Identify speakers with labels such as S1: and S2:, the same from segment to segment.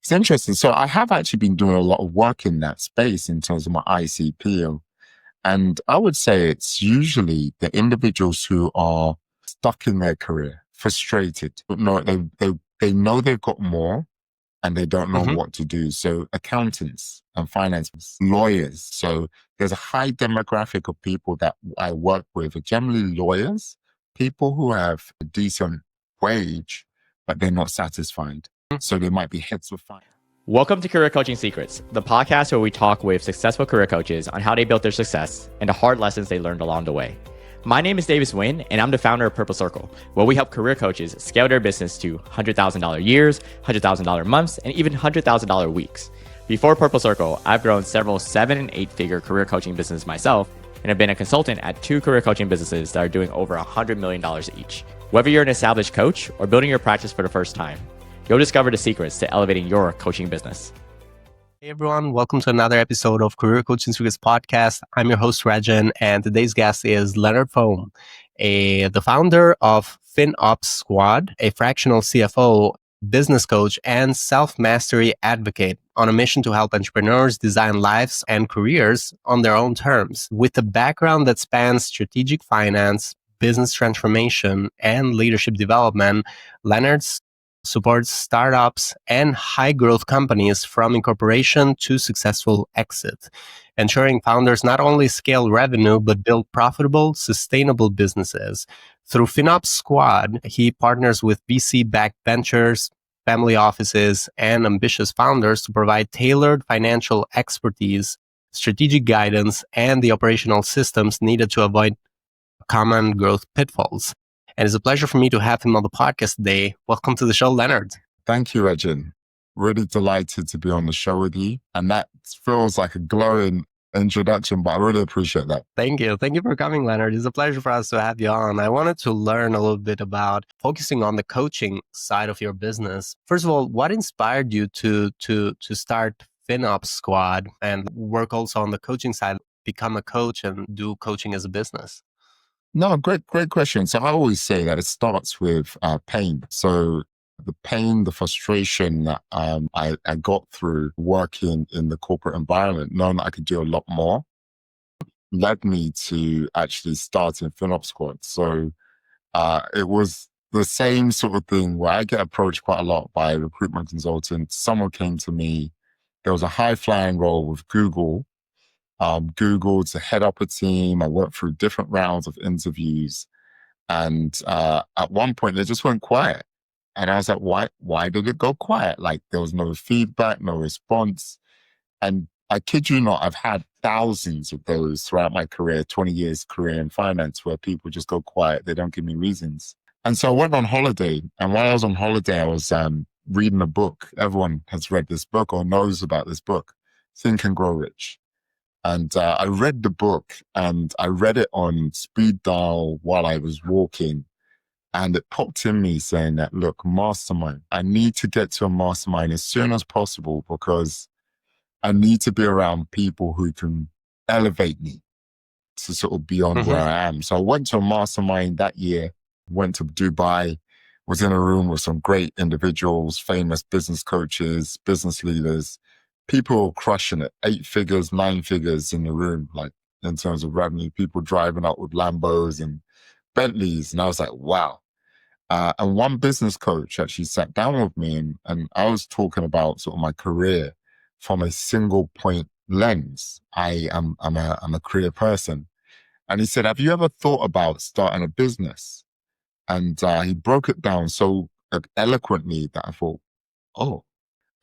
S1: It's interesting. So I have actually been doing a lot of work in that space in terms of my ICP. And I would say it's usually the individuals who are stuck in their career, frustrated, but no, they know they've got more and they don't know
S2: Mm-hmm.
S1: what to do. So accountants and finance lawyers. So there's a high demographic of people that I work with are generally lawyers, people who have a decent wage, but they're not satisfied. So they might be heads of finance.
S2: Welcome to Career Coaching Secrets, the podcast where we talk with successful career coaches on how they built their success and the hard lessons they learned along the way. My name is Davis Nguyen, and I'm the founder of Purple Circle, where we help career coaches scale their business to $100,000 years, $100,000 months, and even $100,000 weeks. Before Purple Circle, I've grown several 7- and 8-figure career coaching businesses myself, and have been a consultant at 2 career coaching businesses that are doing over $100 million each. Whether you're an established coach or building your practice for the first time, you'll discover the secrets to elevating your coaching business.
S3: Hey everyone, welcome to another episode of Career Coaching Secrets podcast. I'm your host Rexhen, and today's guest is Leonard Fom, the founder of FinOps Squad, a fractional CFO, business coach, and self-mastery advocate on a mission to help entrepreneurs design lives and careers on their own terms. With a background that spans strategic finance, business transformation, and leadership development, Leonard's supports startups and high-growth companies from incorporation to successful exit, ensuring founders not only scale revenue, but build profitable, sustainable businesses. Through FinOps Squad, he partners with VC-backed ventures, family offices, and ambitious founders to provide tailored financial expertise, strategic guidance, and the operational systems needed to avoid common growth pitfalls. And it's a pleasure for me to have him on the podcast today. Welcome to the show, Leonard.
S1: Thank you, Rexhen. Really delighted to be on the show with you. And that feels like a glowing introduction, but I really appreciate that.
S3: Thank you. Thank you for coming, Leonard. It's a pleasure for us to have you on. I wanted to learn a little bit about focusing on the coaching side of your business. First of all, what inspired you to start FinOps Squad and work also on the coaching side, become a coach and do coaching as a business?
S1: No, great question. So I always say that it starts with pain. So the pain, the frustration that I got through working in the corporate environment, knowing that I could do a lot more, led me to actually starting FinOps Squad. So it was the same sort of thing where I get approached quite a lot by recruitment consultants. Someone came to me, there was a high-flying role with Google. Google to head up a team. I worked through different rounds of interviews. And at one point, they just went quiet. And I was like, why did it go quiet? Like there was no feedback, no response. And I kid you not, I've had thousands of those throughout my career, 20 years career in finance, where people just go quiet. They don't give me reasons. And so I went on holiday. And while I was on holiday, I was reading a book. Everyone has read this book or knows about this book, Think and Grow Rich. And I read the book and I read it on speed dial while I was walking. And it popped in me saying that, look, mastermind, I need to get to a mastermind as soon as possible because I need to be around people who can elevate me to sort of beyond where I am. So I went to a mastermind that year, went to Dubai, was in a room with some great individuals, famous business coaches, business leaders. People were crushing it, 8 figures, 9 figures in the room, like in terms of revenue, people driving up with Lambos and Bentleys. And I was like, wow. And one business coach actually sat down with me and I was talking about sort of my career from a single point lens. I'm a career person. And he said, have you ever thought about starting a business? And he broke it down so eloquently that I thought, oh.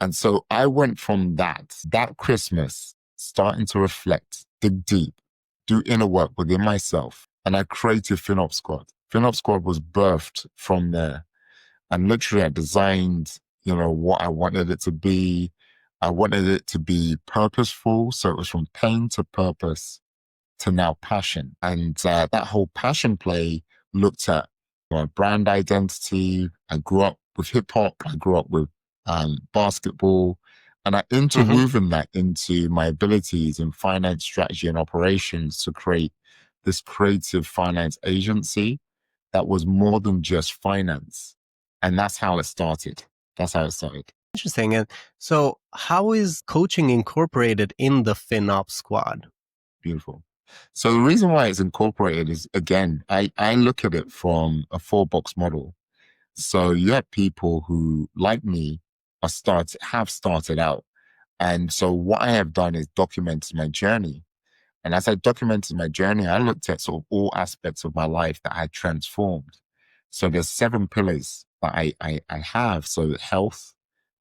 S1: And so I went from that Christmas, starting to reflect, dig deep, do inner work within myself. And I created FinOps Squad. FinOps Squad was birthed from there. And literally I designed, what I wanted it to be. I wanted it to be purposeful. So it was from pain to purpose to now passion. And that whole passion play looked at my brand identity. I grew up with hip hop. I grew up with basketball, and I interwoven that into my abilities in finance, strategy, and operations to create this creative finance agency that was more than just finance. And that's how it started.
S3: Interesting. And so how is coaching incorporated in the FinOps Squad?
S1: Beautiful. So the reason why it's incorporated is, again, I look at it from a 4-box model. So you have people who, like me, have started out. And so what I have done is documented my journey. And as I documented my journey, I looked at sort of all aspects of my life that I had transformed. So there's 7 pillars that I have. So health,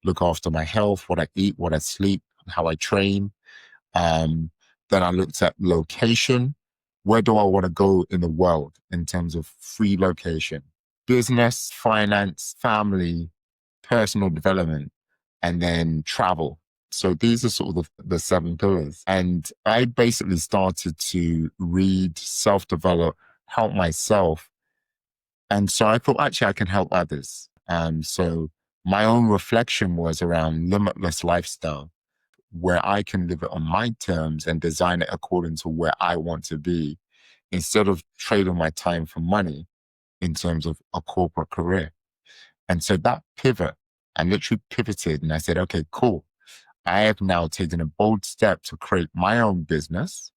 S1: look after my health, what I eat, what I sleep, how I train. Then I looked at location. Where do I want to go in the world in terms of free location? Business, finance, family, personal development, and then travel. So these are sort of the 7 pillars. And I basically started to read, self-develop, help myself. And so I thought, actually, I can help others. So my own reflection was around limitless lifestyle, where I can live it on my terms and design it according to where I want to be, instead of trading my time for money in terms of a corporate career. And so that pivot, I literally pivoted and I said, okay, cool. I have now taken a bold step to create my own business,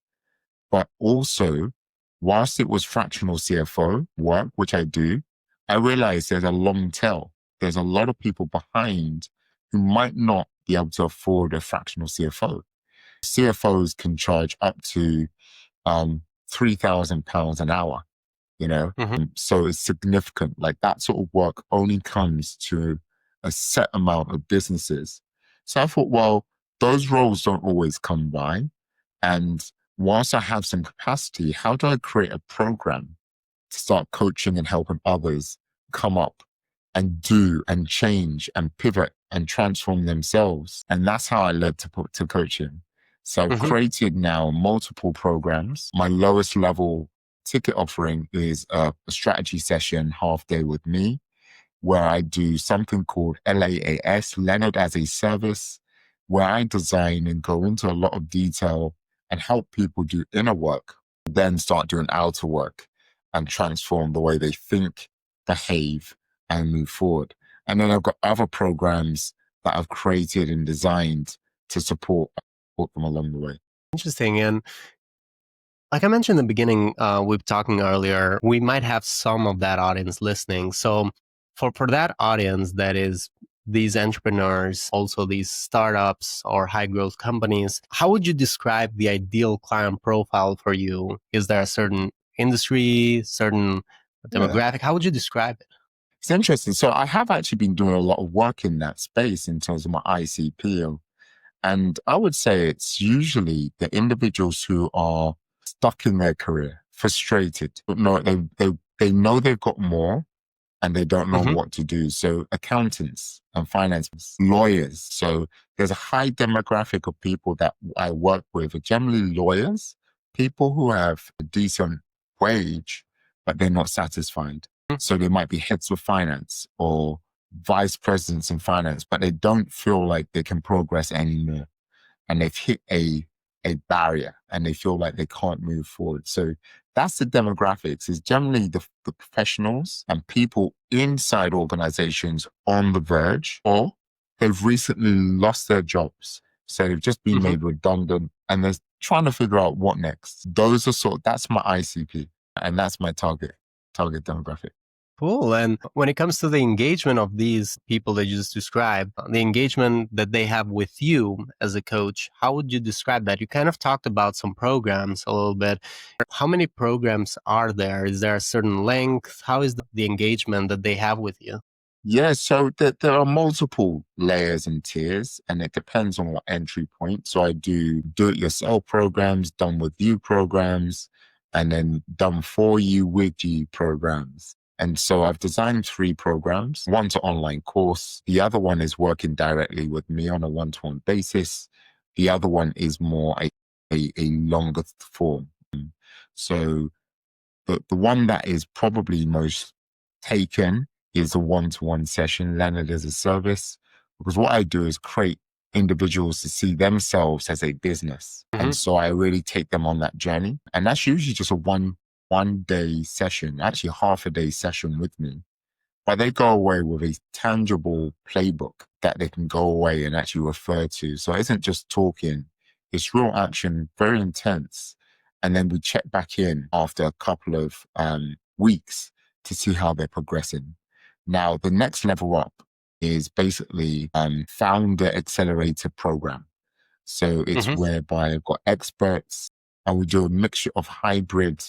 S1: but also, whilst it was fractional CFO work, which I do, I realized there's a long tail. There's a lot of people behind who might not be able to afford a fractional CFO. CFOs can charge up to £3,000 an hour, you know? So it's significant. Like that sort of work only comes to a set amount of businesses. So I thought, well, those roles don't always come by. And whilst I have some capacity, how do I create a program to start coaching and helping others come up and do and change and pivot and transform themselves? And that's how I led to coaching. So I've created now multiple programs. My lowest level ticket offering is a strategy session, half day with me, where I do something called LAAS, Leonard as a Service, where I design and go into a lot of detail and help people do inner work, then start doing outer work and transform the way they think, behave, and move forward. And then I've got other programs that I've created and designed to support them along the way.
S3: Interesting. And like I mentioned in the beginning, we were talking earlier, we might have some of that audience listening. So for that audience, that is these entrepreneurs, also these startups or high growth companies, how would you describe the ideal client profile for you? Is there a certain industry, certain demographic? How would you describe it?
S1: It's interesting. So I have actually been doing a lot of work in that space in terms of my ICP. And I would say it's usually the individuals who are stuck in their career, frustrated, but no, they know they've got more and they don't know what to do. So accountants and finance, lawyers. So there's a high demographic of people that I work with are generally lawyers, people who have a decent wage, but they're not satisfied. So they might be heads of finance or vice presidents in finance, but they don't feel like they can progress anymore. And they've hit a barrier and they feel like they can't move forward. So that's the demographics, is generally the professionals and people inside organizations on the verge, or they've recently lost their jobs. So they've just been made redundant and they're trying to figure out what next. Those are that's my ICP and that's my target demographic.
S3: Cool. And when it comes to the engagement of these people that you just described, the engagement that they have with you as a coach, how would you describe that? You kind of talked about some programs a little bit. How many programs are there? Is there a certain length? How is the engagement that they have with you?
S1: Yeah, so there are multiple layers and tiers, and it depends on what entry point. So I do it-yourself programs, done with you programs, and then done for you with you programs. And so I've designed 3 programs. One's an online course. The other one is working directly with me on a one-to-one basis. The other one is more a longer form. So the one that is probably most taken is a one-to-one session, Leonard as a Service, because what I do is create individuals to see themselves as a business. And so I really take them on that journey. And that's usually just a one day session, actually half a day session with me. but they go away with a tangible playbook that they can go away and actually refer to. So it isn't just talking, it's real action, very intense. And then we check back in after a couple of weeks to see how they're progressing. Now, the next level up is basically founder accelerator program. So it's
S3: Mm-hmm.
S1: whereby I've got experts and we do a mixture of hybrid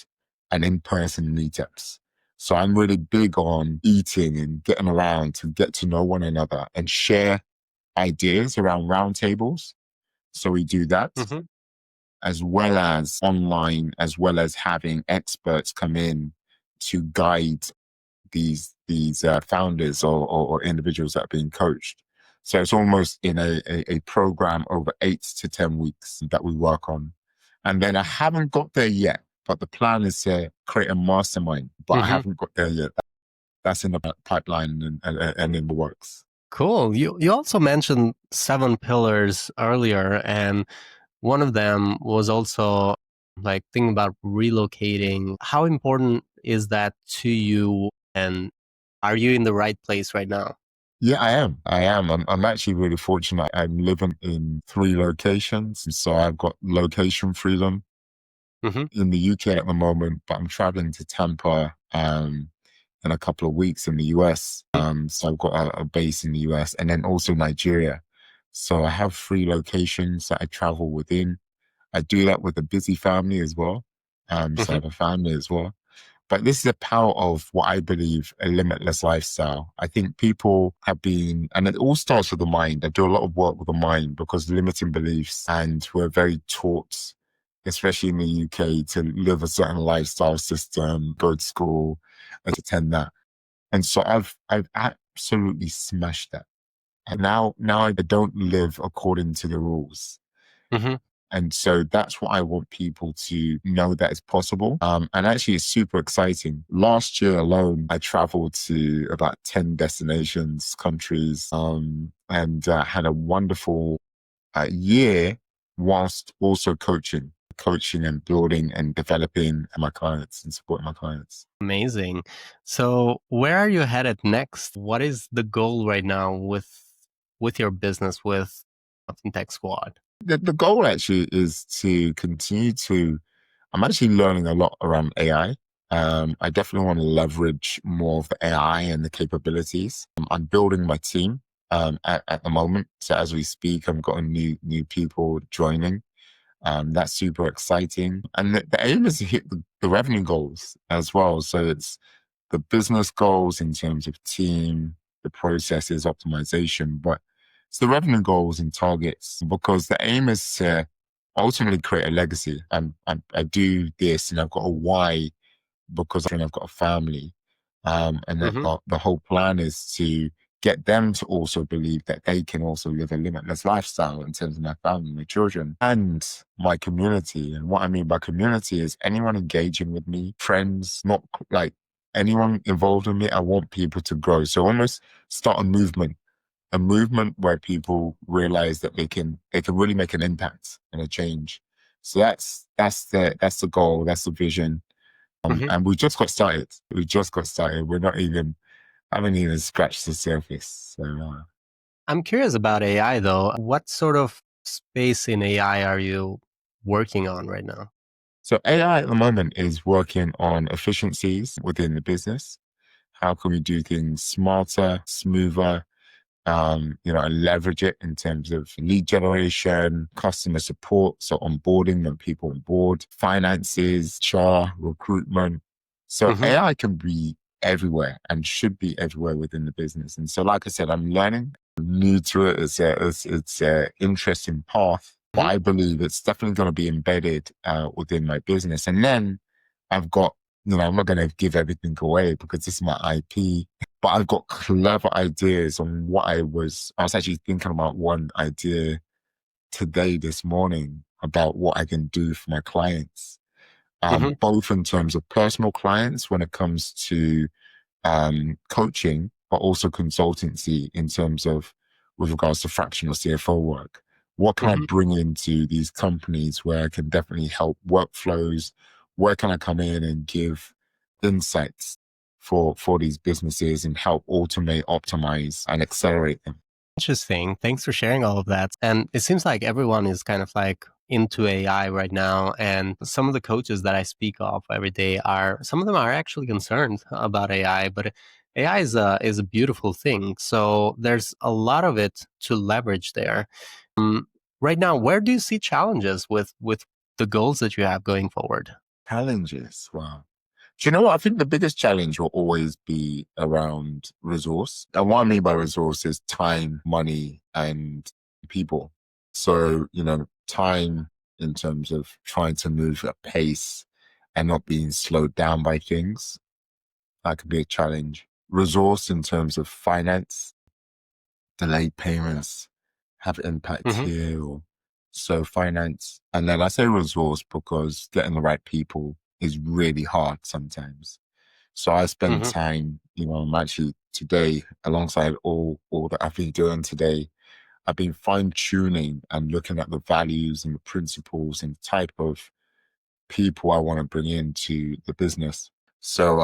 S1: and in-person meetups. So I'm really big on eating and getting around to get to know one another and share ideas around roundtables. So we do that
S3: Mm-hmm.
S1: as well as online, as well as having experts come in to guide these founders or individuals that are being coached. So it's almost in a program over 8 to 10 weeks that we work on. And then I haven't got there yet, but the plan is to create a mastermind, but I
S3: Mm-hmm.
S1: haven't got there yet. That's in the pipeline and in the works.
S3: Cool. You also mentioned 7 pillars earlier, and one of them was also like thinking about relocating. How important is that to you? And are you in the right place right now?
S1: Yeah, I am. I'm actually really fortunate. I'm living in 3 locations. So I've got location freedom
S3: Mm-hmm.
S1: in the UK at the moment, but I'm traveling to Tampa in a couple of weeks in the US. So I've got a base in the US and then also Nigeria. So I have 3 locations that I travel within. I do that with a busy family as well. So I
S3: Mm-hmm.
S1: have a family as well. But this is the power of what I believe a limitless lifestyle. I think people have been, and it all starts with the mind. I do a lot of work with the mind because limiting beliefs, and we're very taught, especially in the UK, to live a certain lifestyle system, go to school, and attend that. And so I've absolutely smashed that. And now I don't live according to the rules.
S3: Mm-hmm.
S1: And so that's what I want people to know that it's possible. And actually it's super exciting. Last year alone, I traveled to about 10 destinations, countries, and had a wonderful year whilst also coaching and building and developing my clients and supporting my clients.
S3: Amazing. So where are you headed next? What is the goal right now with your business with FinTech Squad?
S1: The goal actually is to continue to, I'm actually learning a lot around AI. I definitely want to leverage more of the AI and the capabilities. I'm building my team at the moment. So as we speak, I've got new people joining. That's super exciting. And the aim is to hit the revenue goals as well. So it's the business goals in terms of team, the processes, optimization, but it's the revenue goals and targets because the aim is to ultimately create a legacy. And I do this and I've got a why because I've got a family. And that
S3: Mm-hmm.
S1: the whole plan is to get them to also believe that they can also live a limitless lifestyle in terms of my family, my children, and my community. And what I mean by community is anyone engaging with me, friends, not like anyone involved in me. I want people to grow. So almost start a movement where people realize that they can really make an impact and a change. So that's the goal. That's the vision.
S3: Mm-hmm.
S1: And we just got started. We just got started. Haven't even scratched the surface. So,
S3: I'm curious about AI though. What sort of space in AI are you working on right now?
S1: so AI at the moment is working on efficiencies within the business. How can we do things smarter, smoother, and leverage it in terms of lead generation, customer support, so onboarding when people on board, finances, HR, recruitment. So
S3: Mm-hmm.
S1: AI can be everywhere and should be everywhere within the business. And so, like I said, I'm learning. I'm new to it. It's a interesting path, but
S3: Mm-hmm.
S1: I believe it's definitely going to be embedded within my business. And then I've got, I'm not going to give everything away because this is my IP, but I've got clever ideas on what I was actually thinking about one idea today, this morning, about what I can do for my clients,
S3: Mm-hmm.
S1: both in terms of personal clients when it comes to coaching, but also consultancy in terms of with regards to fractional CFO work. What can I
S3: Mm-hmm.
S1: bring into these companies where I can definitely help workflows? Where can I come in and give insights for these businesses and help automate, optimize, and accelerate them.
S3: Interesting. Thanks for sharing all of that. And it seems like everyone is kind of like into AI right now. And some of the coaches that I speak of every day some of them are actually concerned about AI, but AI is a beautiful thing. So there's a lot of it to leverage there. Right now, where do you see challenges with the goals that you have going forward?
S1: Challenges. Wow. Do you know what? I think the biggest challenge will always be around resource. And what I mean by resource is time, money, and people. So, time in terms of trying to move at pace and not being slowed down by things. That could be a challenge. Resource in terms of finance, delayed payments have impact here. So finance. And then I say resource because getting the right people is really hard sometimes. So I spend time, I'm actually today, alongside all that I've been doing today, I've been fine tuning and looking at the values and the principles and the type of people I want to bring into the business. So,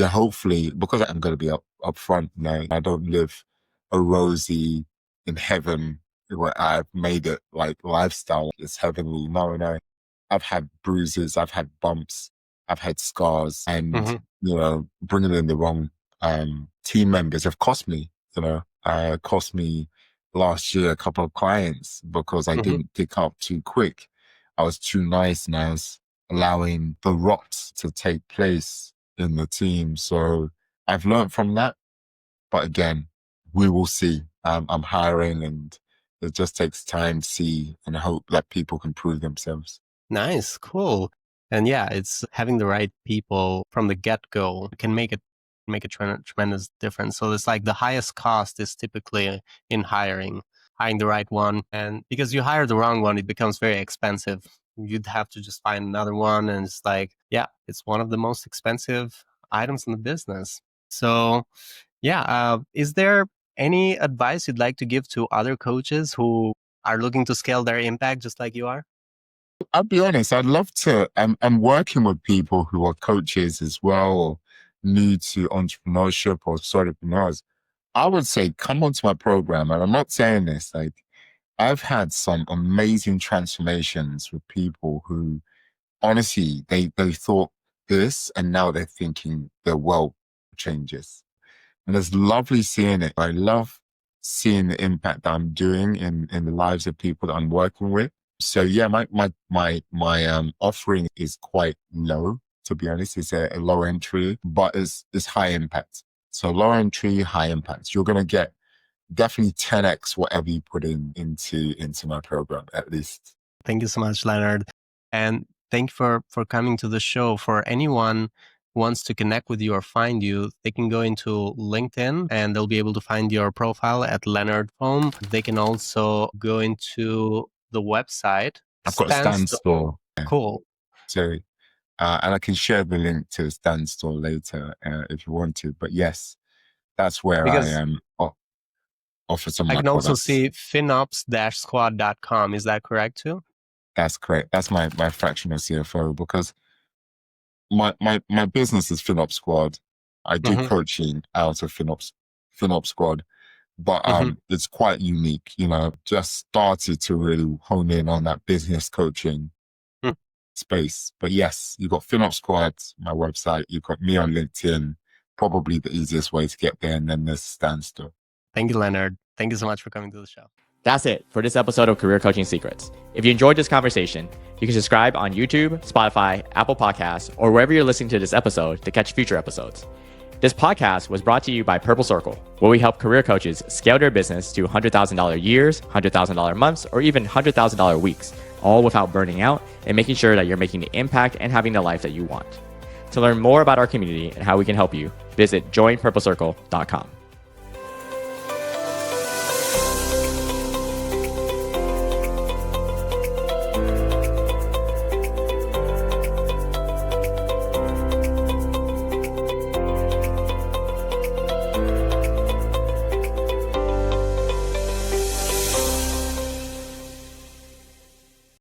S1: hopefully, because I'm going to be up front now, I don't live a rosy in heaven where I've made it like lifestyle. It's heavenly. No. I've had bruises, I've had bumps, I've had scars, and, bringing in the wrong team members have cost me, cost me last year a couple of clients because I didn't pick up too quick. I was too nice and I was allowing the rot to take place in the team. So I've learned from that. But again, we will see. I'm hiring and it just takes time to see and hope that people can prove themselves.
S3: Nice, cool. And yeah, it's having the right people from the get-go can make a tremendous difference. So it's like the highest cost is typically in hiring the right one. And because you hire the wrong one, it becomes very expensive. You'd have to just find another one. And it's like, yeah, it's one of the most expensive items in the business. So yeah, is there any advice you'd like to give to other coaches who are looking to scale their impact just like you are?
S1: I'll be honest, I'd love to. I'm working with people who are coaches as well, or new to entrepreneurship or solopreneurs. I would say come onto my program. And I'm not saying this, like, I've had some amazing transformations with people who honestly, they thought this and now they're thinking their world changes. And it's lovely seeing it. I love seeing the impact that I'm doing in the lives of people that I'm working with. So yeah, my offering is quite low, to be honest. It's a low entry, but it's high impact. So low entry, high impact. You're gonna get definitely 10x whatever you put into my program, at least.
S3: Thank you so much, Leonard. And thank you for coming to the show. For anyone who wants to connect with you or find you, they can go into LinkedIn and they'll be able to find your profile at Leonard Fom. They can also go into the website.
S1: I've got a Stan store.
S3: Cool.
S1: So, and I can share the link to Stan store later if you want to. But yes, that's where I am. Offer some.
S3: I can also see FinOps-Squad.com. Is that correct too?
S1: That's correct. That's my fractional CFO because my business is FinOps Squad. I do coaching out of FinOps Squad, but it's quite unique. Just started to really hone in on that business coaching space. But yes, you've got FinOps Squad, my website. You've got me on LinkedIn. Probably the easiest way to get there, and then there's Stan store.
S3: Thank you, Leonard. Thank you so much for coming to the show.
S2: That's it for this episode of Career Coaching Secrets. If you enjoyed this conversation, you can subscribe on YouTube, Spotify, Apple Podcasts, or wherever you're listening to this episode to catch future episodes. This podcast was brought to you by Purple Circle, where we help career coaches scale their business to $100,000 years, $100,000 months, or even $100,000 weeks, all without burning out and making sure that you're making the impact and having the life that you want. To learn more about our community and how we can help you, visit joinpurplecircle.com.